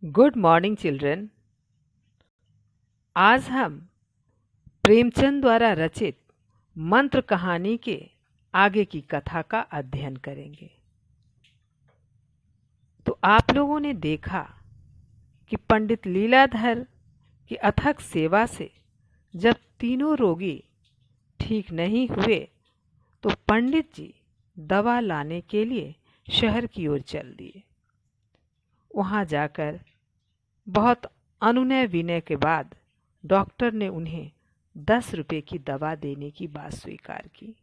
Good morning children. आज हम प्रेमचंद द्वारा रचित मंत्र कहानी के आगे की कथा का अध्ययन करेंगे। तो आप लोगों ने देखा कि पंडित लीलाधर की अथक सेवा से जब तीनों रोगी ठीक नहीं हुए तो पंडित जी दवा लाने के लिए शहर की ओर चल दिए। वहां जाकर बहुत अनुनय विनय के बाद डॉक्टर ने उन्हें 10 रुपए की दवा देने की बात स्वीकार की,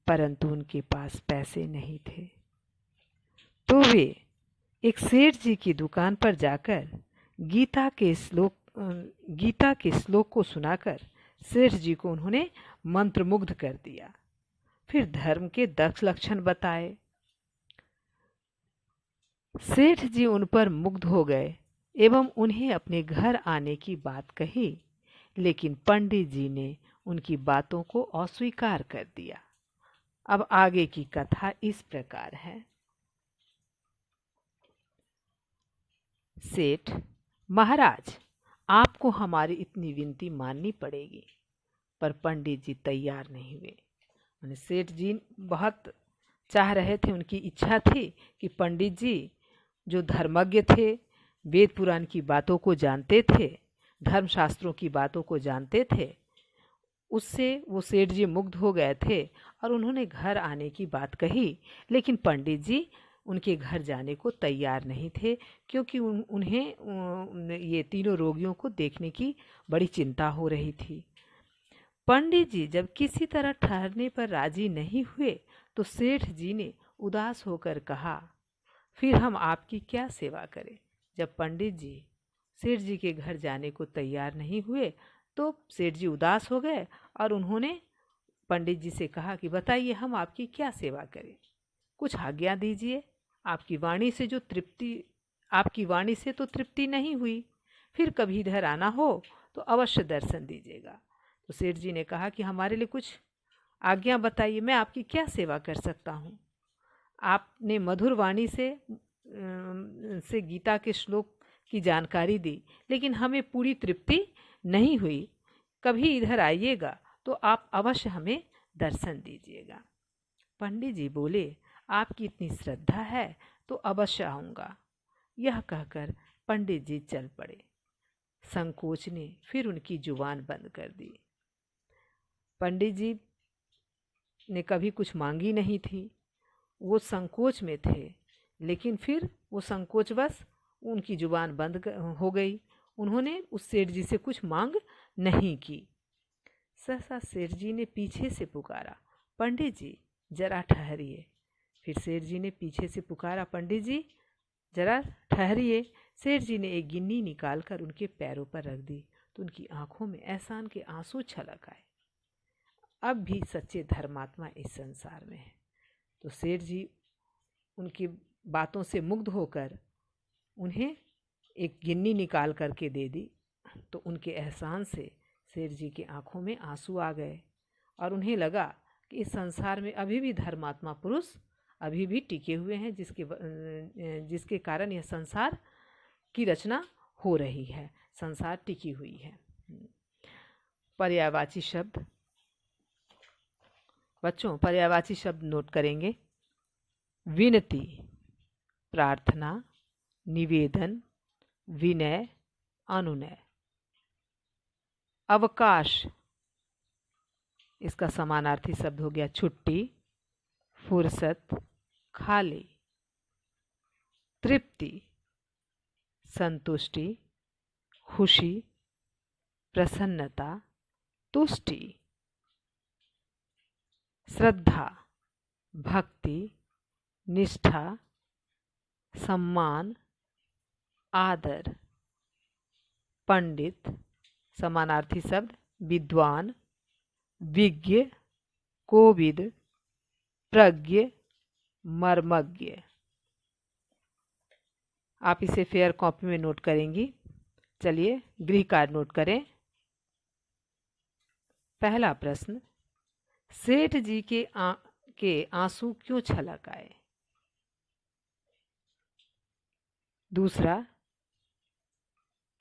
परंतु उनके पास पैसे नहीं थे। तो वे एक सेठ जी की दुकान पर जाकर गीता के श्लोक को सुनाकर सेठ जी को उन्होंने मंत्रमुग्ध कर दिया। फिर धर्म के 10 लक्षण बताए। सेठ जी उन पर मुग्ध हो गए एवं उन्हें अपने घर आने की बात कही, लेकिन पंडित जी ने उनकी बातों को अस्वीकार कर दिया। अब आगे की कथा इस प्रकार है। सेठ, महाराज, आपको हमारी इतनी विनती माननी पड़ेगी। पर पंडित जी तैयार नहीं हुए। सेठ जी बहुत चाह रहे थे, उनकी इच्छा थी कि पंडित जी जो धर्मज्ञ थे, वेद पुराण की बातों को जानते थे, धर्मशास्त्रों की बातों को जानते थे, उससे वो सेठ जी मुग्ध हो गए थे और उन्होंने घर आने की बात कही। लेकिन पंडित जी उनके घर जाने को तैयार नहीं थे, क्योंकि उन्हें ये तीनों रोगियों को देखने की बड़ी चिंता हो रही थी। पंडित जी जब किसी तरह ठहरने पर राजी नहीं हुए तो सेठ जी ने उदास होकर कहा, फिर हम आपकी क्या सेवा करें। जब पंडित जी सेठ जी के घर जाने को तैयार नहीं हुए तो सेठ जी उदास हो गए और उन्होंने पंडित जी से कहा कि बताइए, हम आपकी क्या सेवा करें, कुछ आज्ञा दीजिए। आपकी वाणी से तो तृप्ति नहीं हुई, फिर कभी इधर आना हो तो अवश्य दर्शन दीजिएगा। तो सेठ जी ने कहा कि हमारे लिए कुछ आज्ञा बताइए, मैं आपकी क्या सेवा कर सकता हूँ। आपने मधुर वाणी से गीता के श्लोक की जानकारी दी, लेकिन हमें पूरी तृप्ति नहीं हुई। कभी इधर आइएगा तो आप अवश्य हमें दर्शन दीजिएगा। पंडित जी बोले, आपकी इतनी श्रद्धा है तो अवश्य आऊँगा। यह कहकर पंडित जी चल पड़े। संकोच ने फिर उनकी जुबान बंद कर दी। पंडित जी ने कभी कुछ मांगी नहीं थी, वो संकोच में थे, लेकिन फिर वो संकोचवश उनकी जुबान बंद हो गई। उन्होंने उस सेठ जी से कुछ मांग नहीं की। सहसा सेठ जी ने पीछे से पुकारा, पंडित जी जरा ठहरिए। फिर सेठ जी ने पीछे से पुकारा, पंडित जी जरा ठहरिए। सेठ जी ने एक गिन्नी निकालकर उनके पैरों पर रख दी तो उनकी आंखों में एहसान के आंसू छलक आए। अब भी सच्चे धर्मात्मा इस संसार में है। तो सेठ जी उनकी बातों से मुग्ध होकर उन्हें एक गिन्नी निकाल करके दे दी तो उनके एहसान से सेठ जी की आंखों में आंसू आ गए और उन्हें लगा कि इस संसार में अभी भी धर्मात्मा पुरुष अभी भी टिके हुए हैं, जिसके कारण यह संसार की रचना हो रही है, संसार टिकी हुई है। पर्यायवाची शब्द, बच्चों पर्यायवाची शब्द नोट करेंगे। विनती, प्रार्थना, निवेदन, विनय, अनुनय। अवकाश, इसका समानार्थी शब्द हो गया छुट्टी, फुर्सत, खाली। तृप्ति, संतुष्टि, खुशी, प्रसन्नता, तुष्टि। श्रद्धा, भक्ति, निष्ठा, सम्मान, आदर। पंडित, समानार्थी शब्द विद्वान, विज्ञ, कोविद, प्रज्ञ, मर्मज्ञ। आप इसे फेयर कॉपी में नोट करेंगी। चलिए गृह कार्य नोट करें। पहला प्रश्न, सेठ जी के आंसू क्यों छलक आए। दूसरा,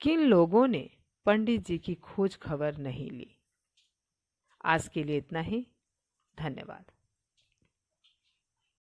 किन लोगों ने पंडित जी की खोज खबर नहीं ली। आज के लिए इतना ही। धन्यवाद।